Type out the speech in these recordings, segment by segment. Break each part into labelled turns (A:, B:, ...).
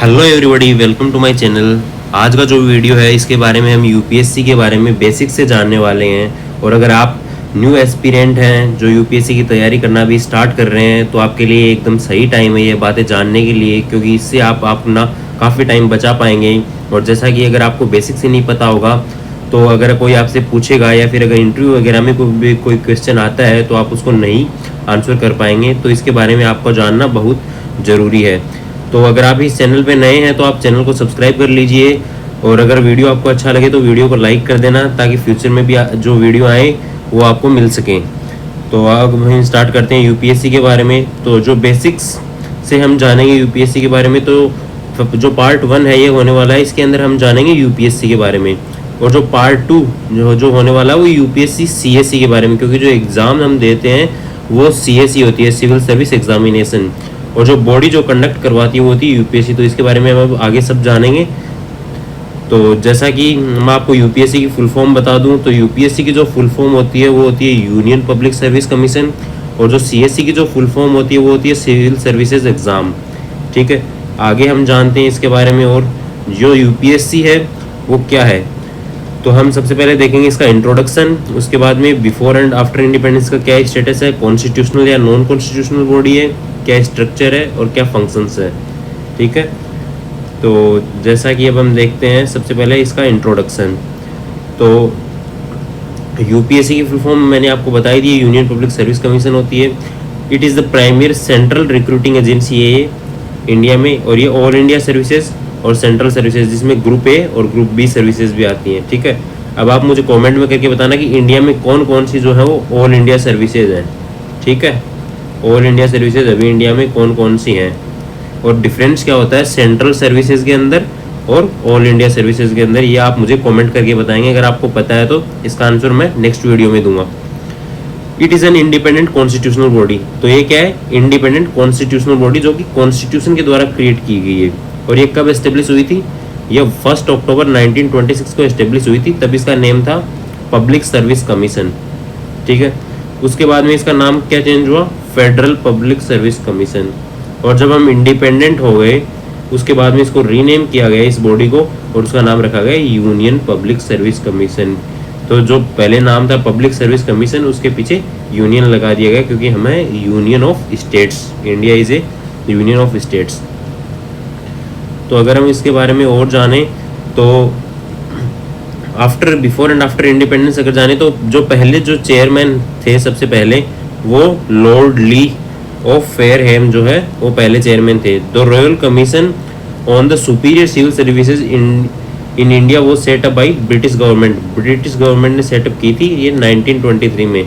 A: Hello everybody, welcome to my channel. आज का जो वीडियो है इसके बारे में हम यूपीएससी के बारे में बेसिक से जानने वाले हैं। और अगर आप न्यू एस्पिरेंट हैं जो यूपीएससी की तैयारी करना भी स्टार्ट कर रहे हैं तो आपके लिए एकदम सही टाइम है ये बातें जानने के लिए, क्योंकि इससे आप अपना काफ़ी टाइम बचा पाएंगे। और जैसा कि अगर आपको बेसिक से नहीं पता होगा तो अगर कोई आपसे पूछेगा या फिर अगर इंटरव्यू वगैरह में कोई क्वेश्चन आता है तो आप उसको नहीं आंसर कर पाएंगे। तो इसके बारे में आपको जानना बहुत ज़रूरी है। तो अगर आप इस चैनल पे नए हैं तो आप चैनल को सब्सक्राइब कर लीजिए, और अगर वीडियो आपको अच्छा लगे तो वीडियो को लाइक कर देना ताकि फ्यूचर में भी जो वीडियो आए वो आपको मिल सकें। तो अब हम स्टार्ट करते हैं यूपीएससी के बारे में। तो जो बेसिक्स से हम जानेंगे यूपीएससी के बारे में, तो जो पार्ट 1 है ये होने वाला है, इसके अंदर हम जानेंगे यूपीएससी के बारे में। और जो पार्ट 2 जो होने वाला है वो यूपीएससी सीएससी के बारे में, क्योंकि जो एग्ज़ाम हम देते हैं वो सीएससी होती है, सिविल सर्विस एग्जामिनेशन। और जो बॉडी जो कंडक्ट करवाती है वो होती है यूपीएससी। तो इसके बारे में हम आगे सब जानेंगे। तो जैसा कि मैं आपको यूपीएससी की फुल फॉर्म बता दूं तो यूपीएससी की जो फुल फॉर्म होती है वो होती है यूनियन पब्लिक सर्विस कमीशन, और जो सीएससी की जो फुल फॉर्म होती है वो होती है सिविल सर्विसेज एग्ज़ाम। ठीक है, आगे हम जानते हैं इसके बारे में। और जो यूपीएससी है वो क्या है, तो हम सबसे पहले देखेंगे इसका इंट्रोडक्शन। उसके बाद में बिफोर एंड आफ्टर इंडिपेंडेंस का क्या स्टेटस है, कॉन्स्टिट्यूशनल या नॉन कॉन्स्टिट्यूशनल बॉडी है, क्या स्ट्रक्चर है और क्या फंक्शंस है। ठीक है, तो जैसा कि अब हम देखते हैं सबसे पहले इसका इंट्रोडक्शन। तो यूपीएससी की फुल फॉर्म मैंने आपको बताई दी, यूनियन पब्लिक सर्विस कमीशन होती है। It is the primary central recruiting agency है ये इंडिया में, और ये ऑल इंडिया सर्विसेज और सेंट्रल सर्विसेज जिसमें ग्रुप ए और ग्रुप बी सर्विसेज भी आती हैं। ठीक है, अब आप मुझे कमेंट में करके बताना कि इंडिया में कौन कौन सी जो है वो ऑल इंडिया सर्विसेज हैं। ठीक है, ऑल इंडिया सर्विसेज अभी इंडिया में कौन कौन सी हैं, और डिफरेंस क्या होता है सेंट्रल सर्विसेज के अंदर और ऑल इंडिया सर्विसेज के अंदर, ये आप मुझे कमेंट करके बताएंगे। अगर आपको पता है तो इसका आंसर मैं नेक्स्ट वीडियो में दूंगा। It is an independent constitutional body. तो ये क्या है, इंडिपेंडेंट कॉन्स्टिट्यूशनल बॉडी जो कि कॉन्स्टिट्यूशन के द्वारा क्रिएट की गई है। और ये कब एस्टेब्लिश हुई थी, ये 1 अक्टूबर 1926 को एस्टेब्लिश हुई थी। तब इसका नेम था पब्लिक सर्विस कमीशन। ठीक है, उसके बाद में इसका नाम क्या चेंज हुआ, फेडरल पब्लिक सर्विस कमीशन। और जब हम इंडिपेंडेंट हो गए उसके बाद में इसको रीनेम किया गया इस बॉडी को, और उसका नाम रखा गया यूनियन पब्लिक सर्विस कमीशन। तो जो पहले नाम था पब्लिक सर्विस कमीशन उसके पीछे यूनियन लगा दिया गया, क्योंकि हमें union of states, India is A union of states. तो अगर हम इसके बारे में और जानें तो after before and after independence अगर जाने तो जो पहले जो चेयरमैन थे सबसे पहले वो लॉर्ड ली ऑफ फेयरहैम जो है वो पहले चेयरमैन थे। The royal commission on the superior civil services in India वो setup by British government. British government ने सेटअप की थी ये 1923 में,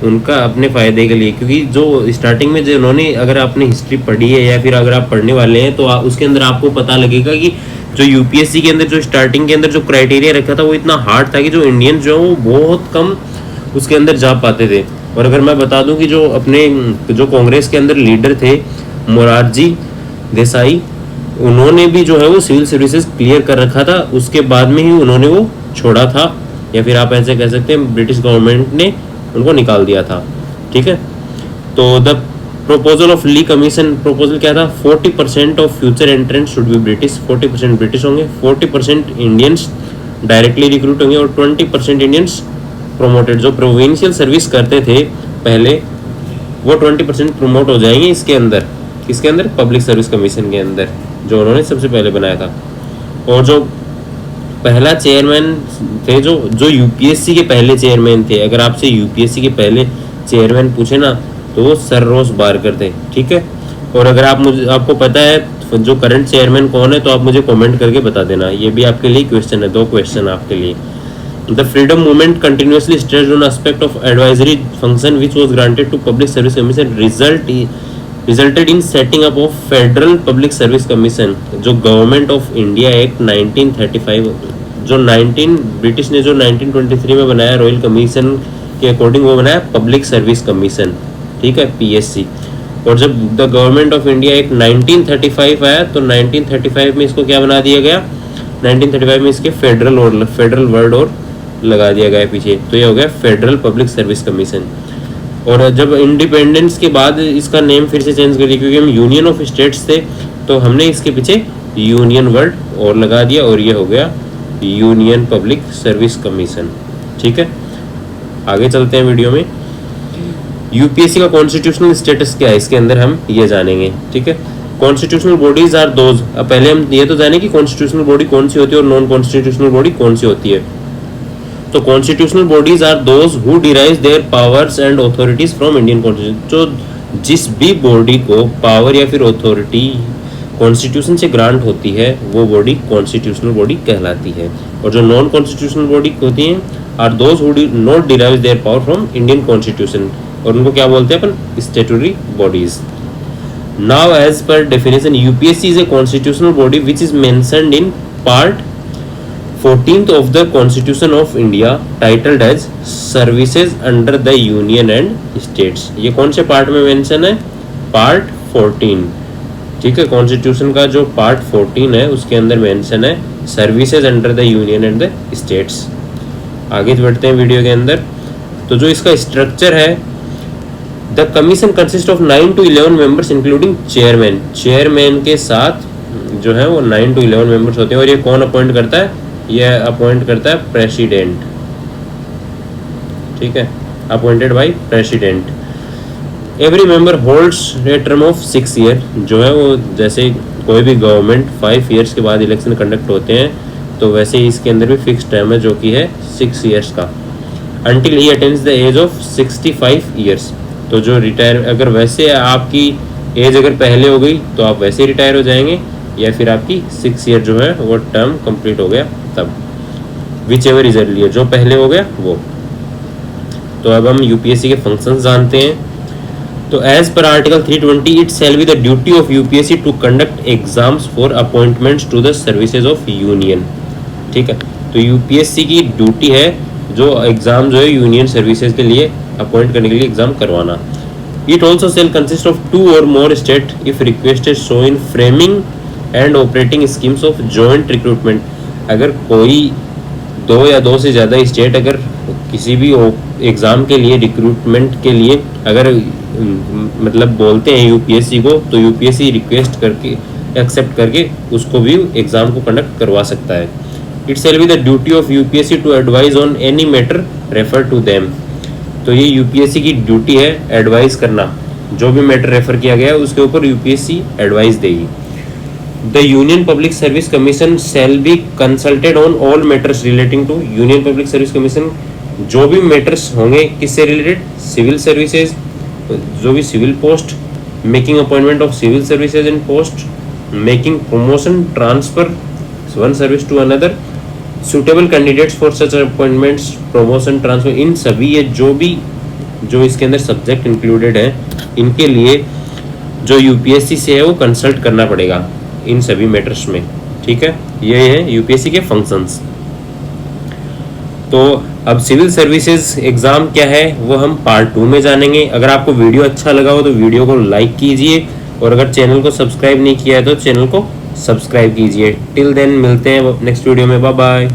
A: उनका अपने फ़ायदे के लिए। क्योंकि जो स्टार्टिंग में जो उन्होंने, अगर आपने हिस्ट्री पढ़ी है या फिर अगर आप पढ़ने वाले हैं तो उसके अंदर आपको पता लगेगा कि जो यूपीएससी के अंदर जो स्टार्टिंग के अंदर जो क्राइटेरिया रखा था वो इतना हार्ड था कि जो इंडियन जो है वो बहुत कम उसके अंदर जा पाते थे। और अगर मैं बता दूं कि जो अपने जो कांग्रेस के अंदर लीडर थे मोरारजी देसाई, उन्होंने भी जो है वो सिविल सर्विसेज क्लियर कर रखा था, उसके बाद में ही उन्होंने वो छोड़ा था, या फिर आप ऐसे कह सकते हैं ब्रिटिश गवर्नमेंट ने उनको निकाल दिया था। ठीक है, तो the proposal of Lee commission, proposal क्या था, 40% of future entrants should be British. 40% British होंगे, 40% इंडियंस डायरेक्टली रिक्रूट होंगे और 20% इंडियंस प्रोमोटेड। जो प्रोविंशियल सर्विस करते थे पहले वो 20% प्रोमोट हो जाएंगे इसके अंदर, किसके अंदर, पब्लिक सर्विस कमीशन के अंदर, जो उन्होंने सबसे पहले बनाया था। और जो पहला चेयरमैन थे जो यूपीएससी के पहले चेयरमैन थे, अगर आपसे यूपीएससी के पहले चेयरमैन पूछे ना तो वो सर रोज बारकर थे। ठीक है, और अगर आपको पता है जो करंट चेयरमैन कौन है तो आप मुझे कमेंट करके बता देना। ये भी आपके लिए क्वेश्चन है, 2 क्वेश्चन आपके लिए। The freedom movement continuously stressed on aspect of advisory function which was granted to public service commission resulted in setting up of federal public service commission. जो गवर्नमेंट ऑफ इंडिया एक्ट 1935 जो British ने जो 1923 में बनाया royal commission के according वो बनाया public service commission. ठीक है, पीएससी। और जब the government of India act 1935 आया तो 1935 में इसको क्या बना दिया गया, 1935 में इसके फेडरल वर्ड और लगा दिया गया पीछे, तो ये हो गया फेडरल पब्लिक सर्विस कमीशन। और जब इंडिपेंडेंस के बाद इसका नेम फिर से चेंज कर दिया, क्योंकि हम यूनियन ऑफ स्टेट्स थे तो हमने इसके पीछे यूनियन वर्ड और लगा दिया और ये हो गया यूनियन पब्लिक सर्विस कमीशन। ठीक है, आगे चलते हैं वीडियो में। यूपीएससी का कॉन्स्टिट्यूशनल स्टेटस क्या है, इसके अंदर हम ये जानेंगे। ठीक है, कॉन्स्टिट्यूशनल बॉडीज आर दोज, अब पहले हम ये तो जाने कि कॉन्स्टिट्यूशनल बॉडी कौन सी होती है और नॉन कॉन्स्टिट्यूशनल बॉडी कौन सी होती है। तो constitutional bodies are those who derive their powers and authorities from Indian constitution. तो जिस भी बॉडी को पावर या फिर अथॉरिटी कॉन्स्टिट्यूशन से ग्रांट होती है वो बॉडी कॉन्स्टिट्यूशनल बॉडी कहलाती है। और जो नॉन कॉन्स्टिट्यूशनल बॉडी होती हैं are those who not derive their power from Indian constitution, और उनको क्या बोलते हैं अपन, statutory bodies. Now as per definition UPSC is a constitutional body which is mentioned in part 14th of the Constitution of India titled as Services under the Union and States। ये कौन से part में mention है, part 14। ठीक है, constitution का जो part 14 है उसके अंदर मेंशन है services under the union and the states. आगे बढ़ते हैं वीडियो के अंदर। तो जो इसका स्ट्रक्चर है, the commission consist of 9 to 11 members including chairman. Chairman के साथ जो है वो 9 to 11 मेंबर्स होते हैं। और ये कौन अपॉइंट करता है, यह अपॉइंट करता है प्रेसिडेंट। ठीक है, appointed by president. Every member holds a term of 6 year. जो है वो जैसे कोई भी गवर्नमेंट 5 ईयर्स के बाद इलेक्शन कंडक्ट होते हैं तो वैसे ही इसके अंदर भी फिक्स टर्म है जो कि है 6 ईयर्स का, until he attains the age of 65 years. तो जो रिटायर, अगर वैसे आपकी एज अगर पहले हो गई तो आप वैसे रिटायर हो जाएंगे, या फिर आपकी 6 ईयर जो है वो टर्म कंप्लीट हो गया तब, विच एवर इज अर्लियर, जो पहले हो गया वो। तो अब हम यूपीएससी के फंक्शंस जानते हैं। तो as per article 320 it shall be the duty of UPSC to conduct exams for appointments to the services of union. ठीक है, तो यूपीएससी की ड्यूटी है जो एग्जाम जो है यूनियन सर्विसेज के लिए अपॉइंट करने के लिए एग्जाम करवाना। It also shell consist of 2 or more state if requested so in framing and operating schemes of joint recruitment. अगर कोई 2 या 2 से ज़्यादा स्टेट अगर किसी भी एग्ज़ाम के लिए रिक्रूटमेंट के लिए अगर मतलब बोलते हैं यूपीएससी को, तो यूपीएससी रिक्वेस्ट करके एक्सेप्ट करके उसको भी एग्ज़ाम को कंडक्ट करवा सकता है। It shall be the duty of UPSC to advise on any matter refer to them. तो ये यूपीएससी की ड्यूटी है एडवाइस करना, जो भी मैटर रेफर किया गया है उसके ऊपर यूपीएससी एडवाइस देगी। The Union Public Service Commission shall be consulted on all matters relating to Union Public Service Commission। जो भी मैटर्स होंगे किससे रिलेटेड, सिविल सर्विसेज, जो भी civil post, making appointment of civil services and post, making promotion transfer one service to another, suitable candidates for such appointments promotion transfer, इन सभी ये जो इसके अंदर सब्जेक्ट इंक्लूडेड है इनके लिए जो यूपीएससी से है वो कंसल्ट करना पड़ेगा इन सभी मैटर्स में। ठीक है, ये है यूपीएससी के फंक्शंस। तो अब सिविल सर्विसेज एग्जाम क्या है वो हम पार्ट 2 में जानेंगे। अगर आपको वीडियो अच्छा लगा हो तो वीडियो को लाइक कीजिए, और अगर चैनल को सब्सक्राइब नहीं किया है तो चैनल को सब्सक्राइब कीजिए। टिल देन मिलते हैं नेक्स्ट वीडियो में, बाय बाय।